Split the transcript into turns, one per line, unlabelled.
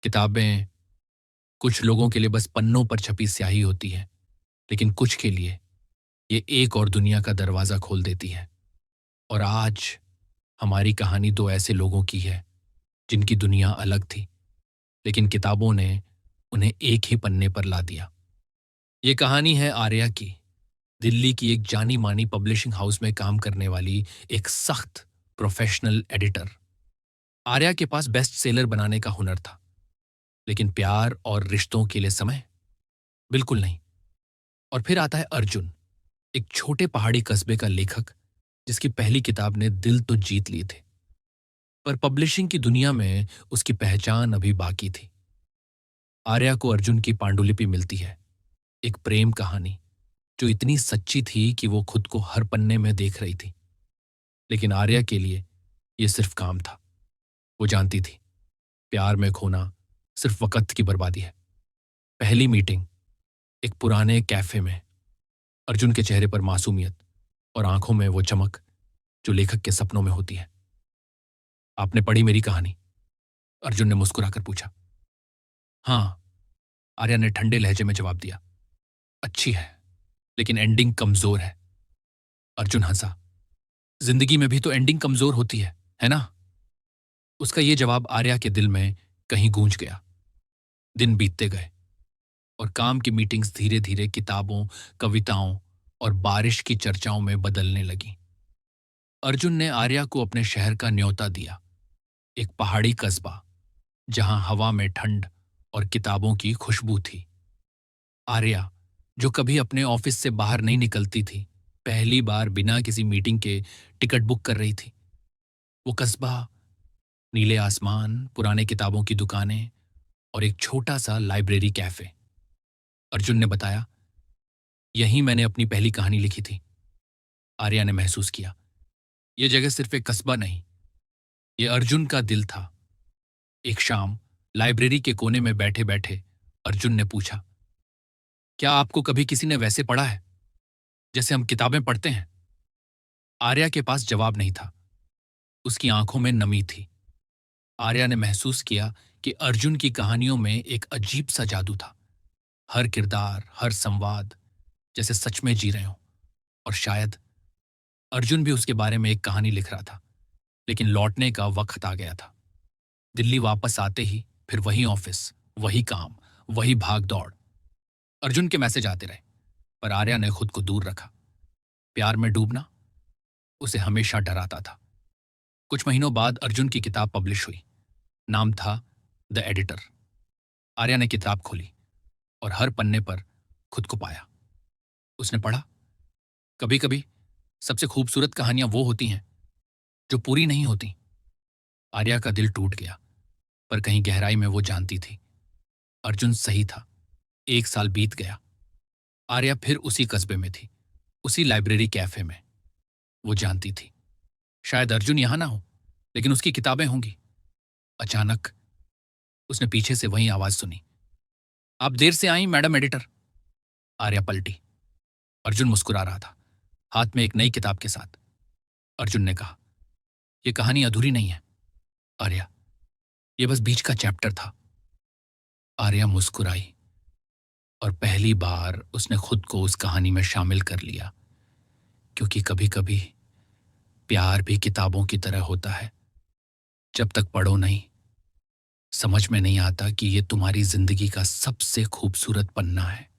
किताबें कुछ लोगों के लिए बस पन्नों पर छपी स्याही होती है, लेकिन कुछ के लिए ये एक और दुनिया का दरवाज़ा खोल देती है। और आज हमारी कहानी दो ऐसे लोगों की है, जिनकी दुनिया अलग थी, लेकिन किताबों ने उन्हें एक ही पन्ने पर ला दिया। ये कहानी है आर्या की, दिल्ली की एक जानी-मानी पब्लिशिंग हाउस में काम करने वाली एक सख्त प्रोफ़ेशनल एडिटर। आर्या के पास बेस्ट सेलर बनाने का हुनर था, लेकिन प्यार और रिश्तों के लिए समय बिल्कुल नहीं। और फिर आता है अर्जुन, एक छोटे पहाड़ी कस्बे का लेखक, जिसकी पहली किताब ने दिल तो जीत लिए थे, पर पब्लिशिंग की दुनिया में उसकी पहचान अभी बाकी थी। आर्या को अर्जुन की पांडुलिपि मिलती है, एक प्रेम कहानी जो इतनी सच्ची थी कि वो खुद को हर पन्ने में देख रही थी। लेकिन आर्या के लिए ये सिर्फ काम था। वो जानती थी, प्यार में खोना सिर्फ वक़्त की बर्बादी है। पहली मीटिंग एक पुराने कैफ़े में, अर्जुन के चेहरे पर मासूमियत और आंखों में वो चमक जो लेखक के सपनों में होती है। "आपने पढ़ी मेरी कहानी?" अर्जुन ने मुस्कुराकर पूछा। "हाँ," आर्या ने ठंडे लहजे में जवाब दिया। "अच्छी है, लेकिन एंडिंग कमज़ोर है।" अर्जुन हंसा। "जिंदगी में भी तो एंडिंग कमज़ोर होती है ना?" उसका ये जवाब आर्या के दिल में कहीं गूंज गया। दिन बीतते गए और काम की मीटिंग्स धीरे-धीरे किताबों, कविताओं और बारिश की चर्चाओं में बदलने लगीं। अर्जुन ने आर्या को अपने शहर का न्योता दिया, एक पहाड़ी कस्बा, जहां हवा में ठंड और किताबों की खुशबू थी। आर्या, जो कभी अपने ऑफिस से बाहर नहीं निकलती थी, पहली बार बिना किसी मीटिंग के टिकट बुक कर रही थी। वो कस्बा, नीले आसमान, पुराने किताबों की दुकानें और एक छोटा सा लाइब्रेरी कैफे। अर्जुन ने बताया, "यहीं मैंने अपनी पहली कहानी लिखी थी।" आर्या ने महसूस किया, यह जगह सिर्फ एक कस्बा नहीं, ये अर्जुन का दिल था। एक शाम लाइब्रेरी के कोने में बैठे बैठे अर्जुन ने पूछा, "क्या आपको कभी किसी ने वैसे पढ़ा है, जैसे हम किताबें पढ़ते हैं?" आर्या के पास जवाब नहीं था। उसकी आंखों में नमी थी। आर्या ने महसूस किया कि अर्जुन की कहानियों में एक अजीब सा जादू था। हर किरदार, हर संवाद जैसे सच में जी रहे हों। और शायद अर्जुन भी उसके बारे में एक कहानी लिख रहा था, लेकिन लौटने का वक्त आ गया था। दिल्ली वापस आते ही फिर वही ऑफिस, वही काम, वही भाग दौड़। अर्जुन के मैसेज आते रहे, पर आर्या ने खुद को दूर रखा। प्यार में डूबना उसे हमेशा डराता था। कुछ महीनों बाद अर्जुन की किताब पब्लिश हुई। नाम था द एडिटर। आर्या ने किताब खोली और हर पन्ने पर खुद को पाया। उसने पढ़ा, कभी कभी सबसे खूबसूरत कहानियां वो होती हैं जो पूरी नहीं होती। आर्या का दिल टूट गया, पर कहीं गहराई में वो जानती थी, अर्जुन सही था। 1 साल बीत गया। आर्या फिर उसी कस्बे में थी, उसी लाइब्रेरी कैफे में। वो जानती थी, शायद अर्जुन यहां ना हो, लेकिन उसकी किताबें होंगी। अचानक उसने पीछे से वही आवाज सुनी, "आप देर से आई मैडम एडिटर।" आर्या पलटी। अर्जुन मुस्कुरा रहा था, हाथ में एक नई किताब के साथ। अर्जुन ने कहा, "यह कहानी अधूरी नहीं है आर्या, ये बस बीच का चैप्टर था।" आर्या मुस्कुराई और पहली बार उसने खुद को उस कहानी में शामिल कर लिया, क्योंकि कभी कभी प्यार भी किताबों की तरह होता है। जब तक पढ़ो नहीं, समझ में नहीं आता कि ये तुम्हारी जिंदगी का सबसे खूबसूरत पन्ना है।